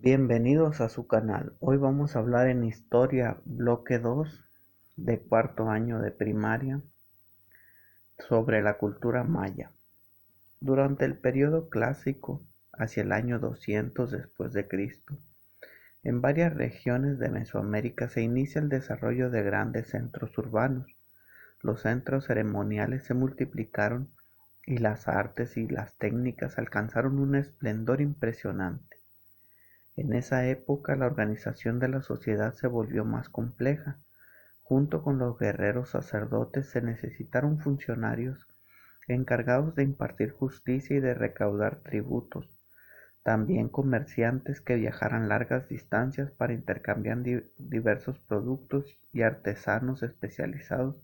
Bienvenidos a su canal. Hoy vamos a hablar en Historia Bloque 2 de cuarto año de primaria sobre la cultura maya. Durante el periodo clásico, hacia el año 200 después de Cristo, en varias regiones de Mesoamérica se inicia el desarrollo de grandes centros urbanos. Los centros ceremoniales se multiplicaron y las artes y las técnicas alcanzaron un esplendor impresionante. En esa época la organización de la sociedad se volvió más compleja. Junto con los guerreros sacerdotes se necesitaron funcionarios encargados de impartir justicia y de recaudar tributos, también comerciantes que viajaran largas distancias para intercambiar diversos productos y artesanos especializados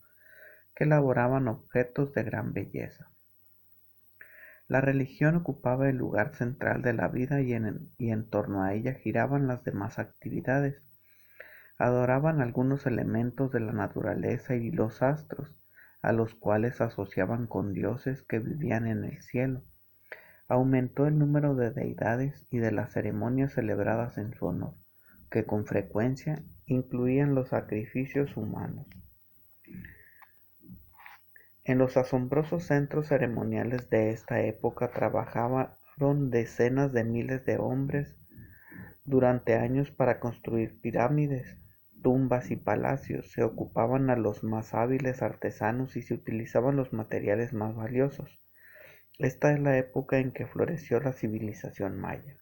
que elaboraban objetos de gran belleza. La religión ocupaba el lugar central de la vida y en torno a ella giraban las demás actividades. Adoraban algunos elementos de la naturaleza y los astros, a los cuales asociaban con dioses que vivían en el cielo. Aumentó el número de deidades y de las ceremonias celebradas en su honor, que con frecuencia incluían los sacrificios humanos. En los asombrosos centros ceremoniales de esta época trabajaron decenas de miles de hombres durante años para construir pirámides, tumbas y palacios. Se ocupaban a los más hábiles artesanos y se utilizaban los materiales más valiosos. Esta es la época en que floreció la civilización maya.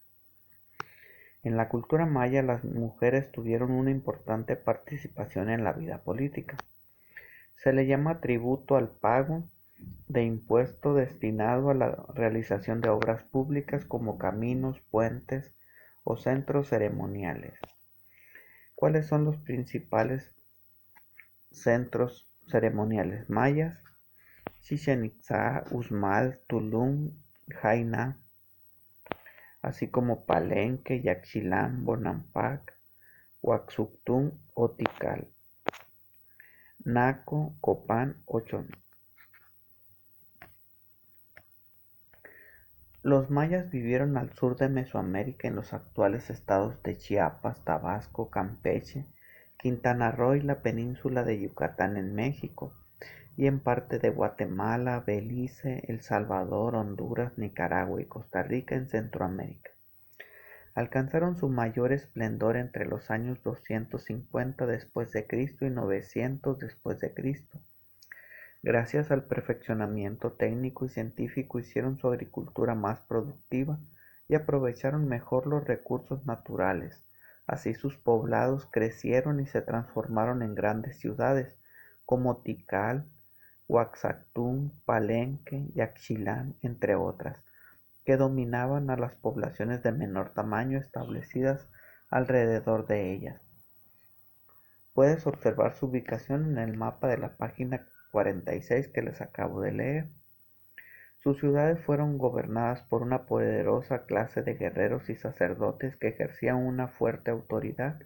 En la cultura maya las mujeres tuvieron una importante participación en la vida política. Se le llama tributo al pago de impuesto destinado a la realización de obras públicas como caminos, puentes o centros ceremoniales. ¿Cuáles son los principales centros ceremoniales mayas? Chichén Itzá, Uxmal, Tulum, Jaina, así como Palenque, Yaxchilán, Bonampak, Huaxuctún o Tikal, Naco, Copán o Chon. Los mayas vivieron al sur de Mesoamérica en los actuales estados de Chiapas, Tabasco, Campeche, Quintana Roo y la península de Yucatán en México, y en parte de Guatemala, Belice, El Salvador, Honduras, Nicaragua y Costa Rica en Centroamérica. Alcanzaron su mayor esplendor entre los años 250 después de Cristo y 900 después de Cristo. Gracias al perfeccionamiento técnico y científico hicieron su agricultura más productiva y aprovecharon mejor los recursos naturales. Así sus poblados crecieron y se transformaron en grandes ciudades como Tikal, Huaxactún, Palenque, Yaxchilán, entre otras, que dominaban a las poblaciones de menor tamaño establecidas alrededor de ellas. Puedes observar su ubicación en el mapa de la página 46 que les acabo de leer. Sus ciudades fueron gobernadas por una poderosa clase de guerreros y sacerdotes que ejercían una fuerte autoridad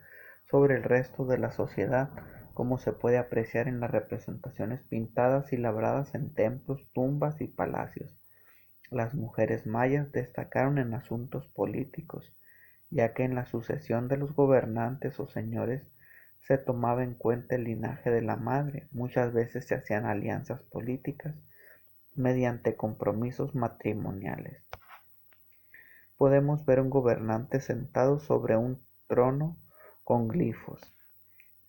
sobre el resto de la sociedad, como se puede apreciar en las representaciones pintadas y labradas en templos, tumbas y palacios. Las mujeres mayas destacaron en asuntos políticos, ya que en la sucesión de los gobernantes o señores se tomaba en cuenta el linaje de la madre. Muchas veces se hacían alianzas políticas mediante compromisos matrimoniales. Podemos ver un gobernante sentado sobre un trono con glifos.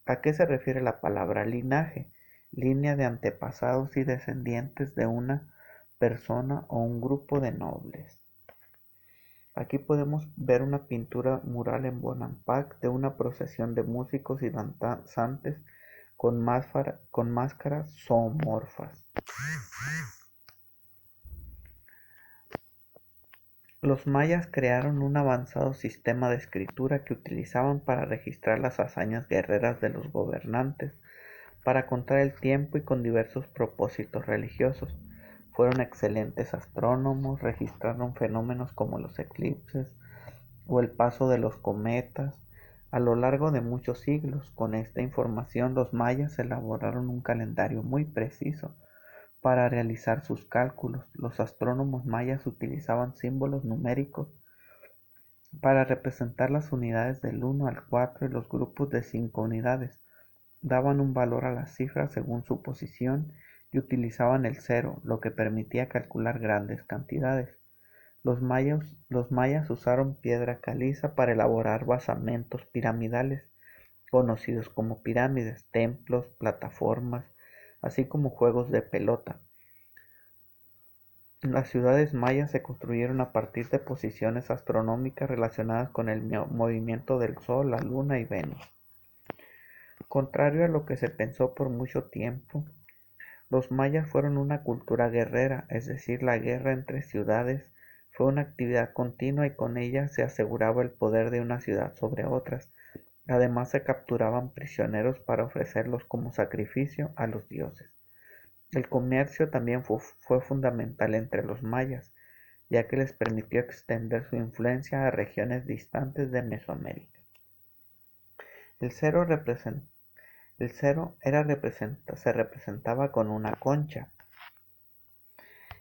¿A qué se refiere la palabra linaje? Línea de antepasados y descendientes de una persona o un grupo de nobles. Aquí podemos ver una pintura mural en Bonampak de una procesión de músicos y danzantes con máscaras zoomorfas. Los mayas crearon un avanzado sistema de escritura que utilizaban para registrar las hazañas guerreras de los gobernantes, para contar el tiempo y con diversos propósitos religiosos. Fueron excelentes astrónomos, registraron fenómenos como los eclipses o el paso de los cometas. A lo largo de muchos siglos, con esta información los mayas elaboraron un calendario muy preciso para realizar sus cálculos. Los astrónomos mayas utilizaban símbolos numéricos para representar las unidades del 1 al 4 y los grupos de 5 unidades. Daban un valor a las cifras según su posición y utilizaban el cero, lo que permitía calcular grandes cantidades. Los mayas usaron piedra caliza para elaborar basamentos piramidales, conocidos como pirámides, templos, plataformas, así como juegos de pelota. Las ciudades mayas se construyeron a partir de posiciones astronómicas relacionadas con el movimiento del Sol, la Luna y Venus. Contrario a lo que se pensó por mucho tiempo, los mayas fueron una cultura guerrera, es decir, la guerra entre ciudades fue una actividad continua y con ella se aseguraba el poder de una ciudad sobre otras. Además se capturaban prisioneros para ofrecerlos como sacrificio a los dioses. El comercio también fue fundamental entre los mayas, ya que les permitió extender su influencia a regiones distantes de Mesoamérica. El cero se representaba con una concha.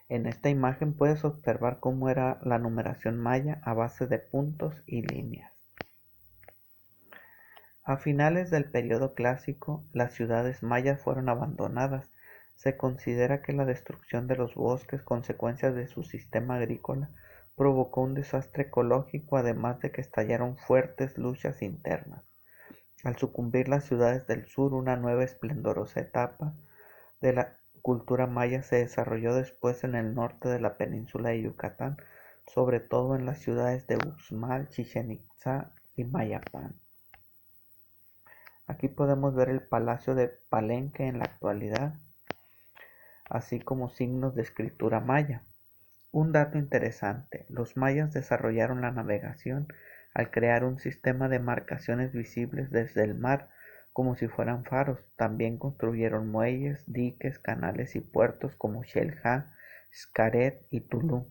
En esta imagen puedes observar cómo era la numeración maya a base de puntos y líneas. A finales del período clásico, las ciudades mayas fueron abandonadas. Se considera que la destrucción de los bosques, consecuencia de su sistema agrícola, provocó un desastre ecológico, además de que estallaron fuertes luchas internas. Al sucumbir las ciudades del sur, una nueva esplendorosa etapa de la cultura maya se desarrolló después en el norte de la península de Yucatán, sobre todo en las ciudades de Uxmal, Chichén Itzá y Mayapán. Aquí podemos ver el palacio de Palenque en la actualidad, así como signos de escritura maya. Un dato interesante: los mayas desarrollaron la navegación al crear un sistema de marcaciones visibles desde el mar como si fueran faros. También construyeron muelles, diques, canales y puertos como Xel-Há, Xcaret y Tulum,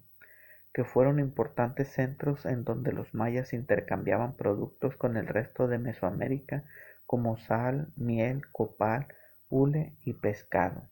que fueron importantes centros en donde los mayas intercambiaban productos con el resto de Mesoamérica como sal, miel, copal, hule y pescado.